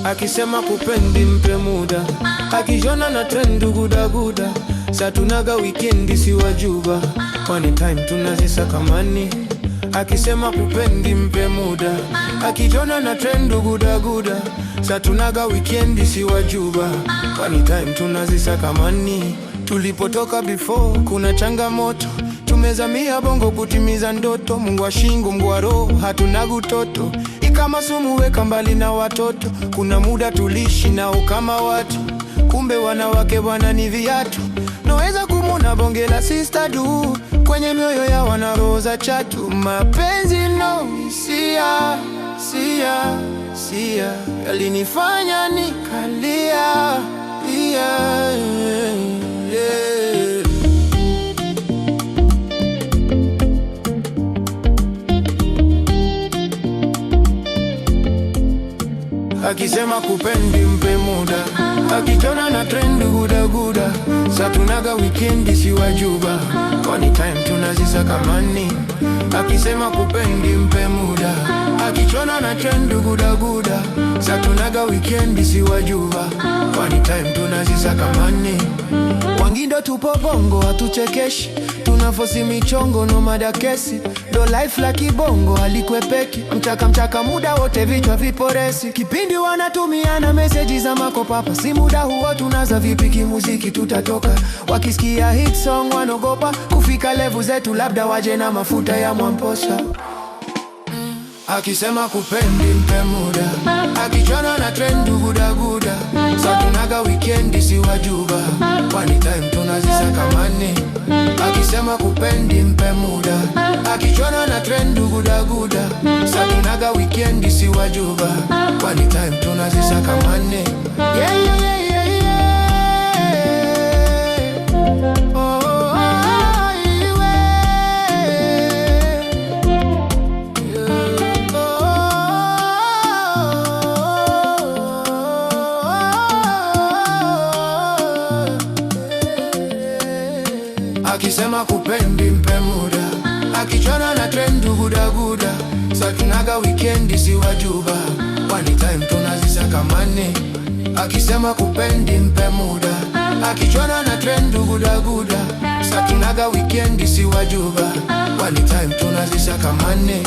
Akisema kupendi mpe muda, akijona na trend gudaguda. Sa tunaga weekendi si wajuba, anytime tunazisaka mani. Akisema kupendi mpe muda, akijona na trend gudaguda. Sa tunaga weekendi si wajuba, anytime tunazisaka mani. Tulipotoka before kuna changamoto, tumezamia bongo kutimiza ndoto. Mungu wa shingo, Mungu wa roho, hatuna gutoto. Kama sumu weka mbali na watoto. Kuna muda tulishi nao kama watu, kumbe wanawake wana ni viatu. Naweza kumuna bonge la sister du, kwenye mioyo ya wana roho za chatu. Mapenzi no sia yalinifanya nikalia. Akisema kupendi mpe muda, akijona na trend gudaguda. Sa tunaga weekendi si wajuba, anytime tunazisaka mani. Akisema kupendi mpe muda, akijona na trend gudaguda. Sa tunaga weekendi si wajuba, anytime tunazisaka mani. Wangindo tupo bongo hatuchekeshi, tunafosi michongo no mada kesi. Do life la kibongo halikwepeki, mchaka muda wote vichwa viporesi. Kipindi wanatumiana meseji za makopapa, si muda huo tunaza vipi kimuziki tutatoka. Wakisikia hit song wanogopa, kufika level zetu labda waje na mafuta ya Mwamposa. Akisema kupendi mpe muda, akijona na trend gudaguda. Sa tunaga weekendi si wajuba, anytime tunazisaka mani. Akisema kupendi mpe muda, akijona na trend gudaguda. Sa tunaga weekendi si wajuba, anytime tunazisaka mani. Akisema kupendi mpe muda, akijona na trend gudaguda. Sa tunaga weekendi si wajuba, anytime tunazisaka mani. Akisema kupendi mpe muda, akijona na trend gudaguda. Sa tunaga weekendi si wajuba, anytime tunazisaka mani.